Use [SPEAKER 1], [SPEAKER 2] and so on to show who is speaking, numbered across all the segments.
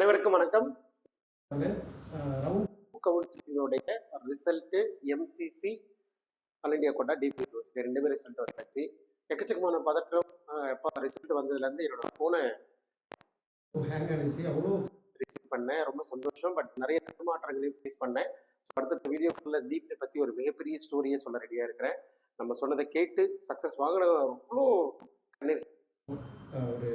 [SPEAKER 1] அனைவருக்கும் வணக்கம். கவுன்சிலினுடைய result MCC all India quota டிபி யூனிவர்சிட்டி ரெண்டுமே ரிசல்ட் வந்தாச்சு. எக்கச்சக்கமான பதற்றம். எப்போ ரிசல்ட் வந்ததுலேருந்து என்னோட ஃபோனை ஹேங் ஆனிச்சு. அவ்வளோ ரிசீவ் பண்ணேன், ரொம்ப சந்தோஷம். பட் நிறைய தடுமாற்றங்களையும் ஃபேஸ் பண்ணேன். அடுத்த வீடியோக்குள்ள தீபனை பற்றி ஒரு மிகப்பெரிய ஸ்டோரியை சொல்ல ரெடியாக இருக்கிறேன். நம்ம சொன்னதை கேட்டு சக்ஸஸ் வாங்கின அவ்வளோ ஒரு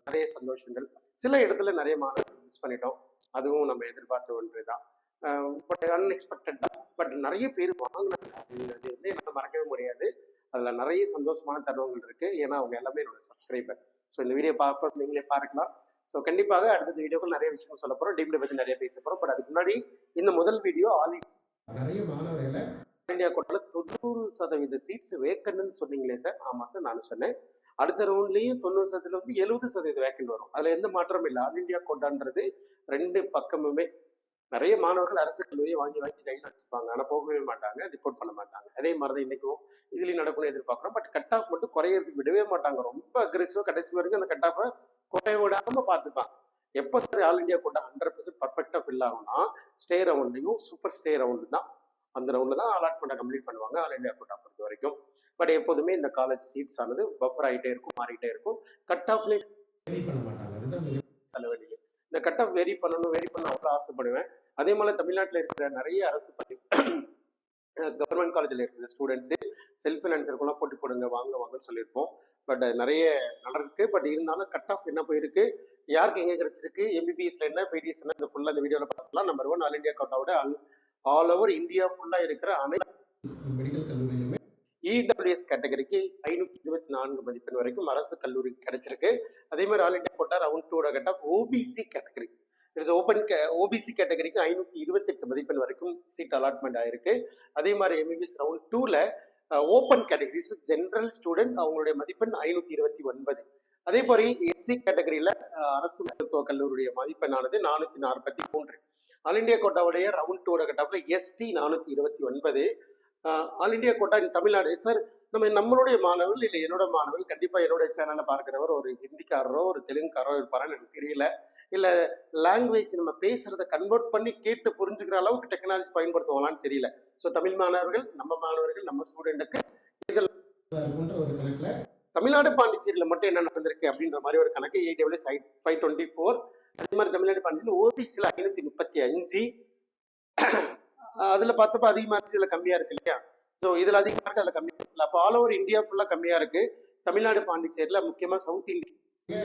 [SPEAKER 1] நிறைய சந்தோஷங்கள். சில இடத்துல நிறைய மாணவர்கள் மிஸ் பண்ணிட்டோம், அதுவும் நம்ம எதிர்பார்த்த ஒன்று தான். பட் அன்எக்ஸ்பெக்டட் தான். பட் நிறைய பேர் வாங்கினாங்க, அது வந்து என்னால் மறக்கவே முடியாது. அதில் நிறைய சந்தோஷமான தருணங்கள் இருக்குது. ஏன்னா அவங்க எல்லாமே என்னோட சப்ஸ்கிரைபர். ஸோ இந்த வீடியோ பார்ப்ப நீங்களே பார்க்கலாம். ஸோ கண்டிப்பாக அடுத்த வீடியோக்கள் நிறைய விஷயங்கள் சொல்ல போகிறோம், டீம்ல பற்றி நிறைய பேச போகிறோம். பட் அதுக்கு முன்னாடி இந்த முதல் வீடியோ நிறைய மாணவர்களை இந்தியா கோட்டால 90% சீட்ஸ் வேக்கன்னு சொன்னீங்களே சார். ஆமாம் சார், நானும் சொன்னேன். அடுத்த ரவுண்ட்லேயும் 90% வந்து 70% வேக்கண்ட் வரும். அதில் எந்த மாற்றமும் இல்லை. ஆல் இண்டியா கோட்டான்றது ரெண்டு பக்கமுமே நிறைய மாணவர்கள் அரசு கல்லூரியை வாங்கி கையில் வச்சுப்பாங்க, ஆனால் போகவே மாட்டாங்க, ரிப்போர்ட் பண்ண மாட்டாங்க. அதே மாதிரி தான் இன்றைக்கும் இதுலேயும் நடக்கணும்னு எதிர்பார்க்குறோம். பட் கட் ஆஃப் மட்டும் குறையிறதுக்கு விடவே மாட்டாங்க. ரொம்ப அக்ரெசிவாக கடைசி வரைக்கும் அந்த கட் ஆஃபை குறைய விடாமல் பார்த்துப்பாங்க. எப்போ சார் ஆல் இண்டியா கோட்டா 100% பர்ஃபெக்டாக ஃபில் ஆகும்னா ஸ்டே ரவுண்டையும் சூப்பர் ஸ்டே ரவுண்டு தான். அந்த ரவுண்டில் தான் அலாட்மெண்ட்டை கம்ப்ளீட் பண்ணுவாங்க ஆல் இண்டியா கோட்டா பொறுத்த வரைக்கும். பட் எப்போதுமே இந்த காலேஜ் சீட்ஸ் ஆனது பஃபர் ஆகிட்டே இருக்கும், மாறிட்டே இருக்கும். கட் ஆஃப்லேயே வெரி பண்ண மாட்டாங்க. அதுதான் தலைவலியே. இந்த கட் ஆஃப் வெரி பண்ண அவ்வளோ ஆசைப்படுவேன். அதே மாதிரி தமிழ்நாட்டில் இருக்கிற நிறைய அரசு பள்ளி கவர்மெண்ட் காலேஜில் இருக்கிற ஸ்டூடெண்ட்ஸு செல்ஃப் ஃபினான்சருக்குலாம் போட்டி போடுங்க, வாங்கன்னு சொல்லியிருப்போம். பட் நிறைய நடக்கு. பட் இருந்தாலும் கட் ஆஃப் என்ன போயிருக்கு, யாருக்கு எங்கே கிடைச்சிருக்கு, எம்பிபிஎஸ்ல என்ன, பிடிஎஸ் என்ன, இந்த ஃபுல்லாக இந்த வீடியோவில் பார்த்துக்கலாம். நம்பர் 1 ஆல் இண்டியா கோட்டாவோட ஆல் ஓவர் இந்தியா ஃபுல்லாக இருக்கிற அனைத்து மெடிக்கல் கல்லூரியிலுமே இடபிள்யூஎஸ் கேட்டகரிக்கு 524 மதிப்பெண் வரைக்கும் அரசு கல்லூரிக்கு கிடைச்சிருக்கு. அதே மாதிரி all India quota round 2 cut off OBC category open OBC கேட்டகரிக்கு 528 மதிப்பெண் வரைக்கும் சீட் அலாட்மெண்ட் ஆயிருக்கு. அதே மாதிரி எம்பிபிஎஸ் ரவுண்ட் 2ல ஓப்பன் கேட்டகரிஸ் ஜெனரல் ஸ்டூடெண்ட் அவங்களுடைய மதிப்பெண் 529. அதே மாதிரி எஸ்சி கேட்டகரியில அரசு மருத்துவ கல்லூரியுடைய மதிப்பெண்ணானது 443. ஆல் இண்டியா கோட்டாவுடைய ரவுண்ட் 2 கட் ஆஃப்ல ST 429. All India quota in Tamil Nadu. Sir நம்மளுடைய மாணவர்கள் இல்லை என்னோட மாணவர்கள் கண்டிப்பாக என்னோட சேனலை பார்க்குறவர் ஒரு ஹிந்திக்காரரோ ஒரு தெலுங்குக்காரோ இருப்பாரான்னு எனக்கு தெரியல. இல்லை லாங்குவேஜ் நம்ம பேசுறதை கன்வெர்ட் பண்ணி கேட்டு புரிஞ்சுக்கிற அளவுக்கு டெக்னாலஜி பயன்படுத்துவாங்களான்னு தெரியல. ஸோ தமிழ் மாணவர்கள், நம்ம ஸ்டூடெண்ட்டுக்கு இதில் ஒரு கணக்கில் தமிழ்நாடு பாண்டிச்சேரியில் மட்டும் என்ன நடந்திருக்கு அப்படின்ற மாதிரி ஒரு கணக்கு AWS 524. அதே மாதிரி தமிழ்நாடு பாண்டிச்சேரியில் ஓபிசியில் 535. அதில் பார்த்தப்ப அதிகமாக இருக்கு, இதில் கம்மியாக இருக்கு இல்லையா? ஸோ இதில் அதிகமாக இருக்கு, அதில் கம்மியாக இருக்குல்ல. அப்போ ஆல் ஓவர் இந்தியா ஃபுல்லாக கம்மியாக இருக்கு. தமிழ்நாடு பாண்டிச்சேரியில் முக்கியமாக சவுத் இந்தியா,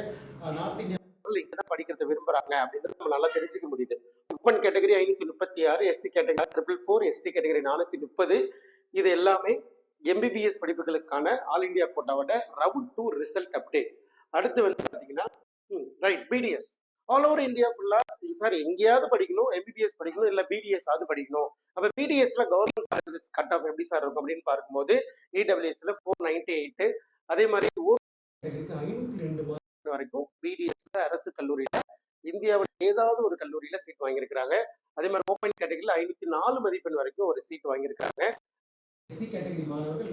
[SPEAKER 1] நார்த் இந்தியா இங்கே தான் படிக்கிறத விரும்புகிறாங்க அப்படின்றது நம்ம நல்லா தெரிஞ்சுக்க முடியுது. Open category 536, SC category 444, ST category 430. இது எல்லாமே எம்பிபிஎஸ் படிப்புகளுக்கான ஆல் இண்டியா கோட்டாவோட ரவுண்ட் 2 ரிசல்ட் அப்டேட். அடுத்து வந்து பார்த்தீங்கன்னா right BDS all over India ஃபுல்லா சார் எங்கேயாவது படிக்கணும், எம்பிபிஎஸ் படிக்கணும், இல்லை பிடிஎஸ் ஆவது படிக்கணும். அப்போ பிடிஎஸ்ல கவர்மெண்ட் காலேஜ் கட் ஆஃப் எப்படி சார் இருக்கும் அப்படின்னு பார்க்கும்போது இடபிள்யூஎஸ்ல 498. அதே மாதிரி 502 வரைக்கும் பிடிஎஸ்ல அரசு கல்லூரியில இந்தியாவில் ஏதாவது ஒரு கல்லூரியில சீட் வாங்கியிருக்கிறாங்க. அதே மாதிரி ஓப்பன் கேட்டகரியில் 504 மதிப்பெண் வரைக்கும் ஒரு சீட் வாங்கியிருக்காங்க. எஸ்சி கேட்டகரி மாணவர்கள்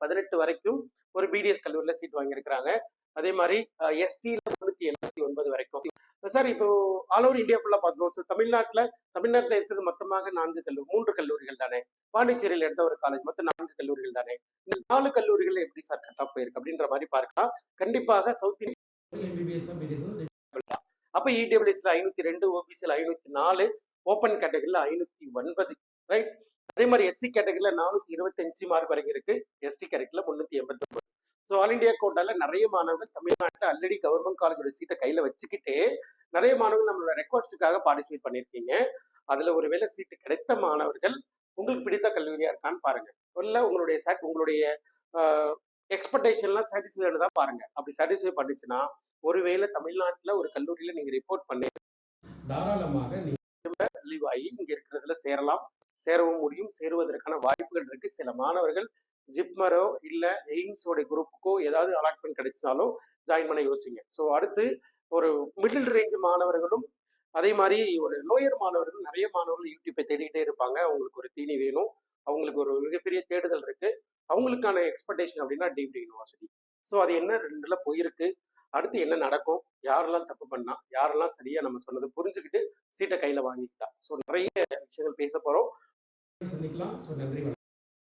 [SPEAKER 1] 18 வரைக்கும் ஒரு பிடிஎஸ் கல்லூரியில சீட் வாங்கியிருக்கிறாங்க. அதே மாதிரி எஸ்டியில் 379 வரைக்கும். சார் இப்போ ஆல் ஓவர் இந்தியா ஃபுல்லா பார்த்தோம். தமிழ்நாட்டில் இருக்கிறது மொத்தமாக 3 கல்லூரிகள் தானே. பாண்டிச்சேரியில் எடுத்த ஒரு காலேஜ் மொத்தம் 4 கல்லூரிகள் தானே. இந்த 4 கல்லூரிகள் எப்படி சார் கட் ஆஃப் போயிருக்கு அப்படின்ற மாதிரி பார்க்கலாம். கண்டிப்பாக சவுத் இந்தியா அப்ப இடபிள்யூஎஸ்ல 502, ஓபிசியில் 504, ஓப்பன் கேட்டகரியில் 509. ரைட். அதே மாதிரி எஸ்சி கேட்டகரியில 425 மார்க் வரைக்கும் இருக்கு. எஸ்டி கேட்டகரியில 389. ஸோ ஆல் இண்டியா கோட்டால நிறைய மாணவர்கள் தமிழ்நாட்டில் ஆல்ரெடி கவர்மெண்ட் காலேஜோட சீட்டை கையில வச்சுக்கிட்டே நிறைய மாணவர்கள் நம்மளோட ரெக்வஸ்ட்டுக்காக பார்ட்டிசிபேட் பண்ணியிருக்கீங்க. அதுல ஒருவேளை சீட்டு கிடைத்த மாணவர்கள் உங்களுக்கு பிடித்த கல்லூரியா இருக்கான்னு பாருங்க. இல்லை உங்களுடைய எக்ஸ்பெக்டேஷன்லாம் சாட்டிஸ்ஃபை தான் பாருங்க. அப்படி சாட்டிஸ்ஃபை பண்ணிச்சுன்னா ஒருவேளை தமிழ்நாட்டில் ஒரு கல்லூரியில நீங்க ரிப்போர்ட் பண்ணி தாராளமாக நீங்க லீவ் ஆகி இங்க இருக்கிறதுல சேரவும் முடியும். சேருவதற்கான வாய்ப்புகள் இருக்கு. சில மாணவர்கள் ஜிப்மரோ இல்ல எய்ம்ஸோட குரூப்புக்கோ ஏதாவது அலாட்மெண்ட் கிடைச்சாலும் ஜாயின் பண்ண யோசிங்க. ஸோ அடுத்து ஒரு மிடில் ரேஞ்ச் மாணவர்களும் அதே மாதிரி ஒரு லோயர் மாணவர்களும் நிறைய மாணவர்கள் யூடியூப்பை தேடிக்கிட்டே இருப்பாங்க. அவங்களுக்கு ஒரு தீனி வேணும், அவங்களுக்கு ஒரு மிகப்பெரிய தேடுதல் இருக்கு. அவங்களுக்கான எக்ஸ்பெக்டேஷன் அப்படின்னா டீம்டு யூனிவர்சிட்டி. ஸோ அது என்ன 2ல போயிருக்கு. அடுத்து என்ன நடக்கும், யாரெல்லாம் தப்பு பண்ணா, யாரெல்லாம் சரியா நம்ம சொன்னது புரிஞ்சுக்கிட்டு சீட்டை கையில வாங்கிக்கிட்டா. ஸோ நிறைய விஷயங்கள் பேச போறோம். சந்திக்கலாம். ஸோ நன்றி.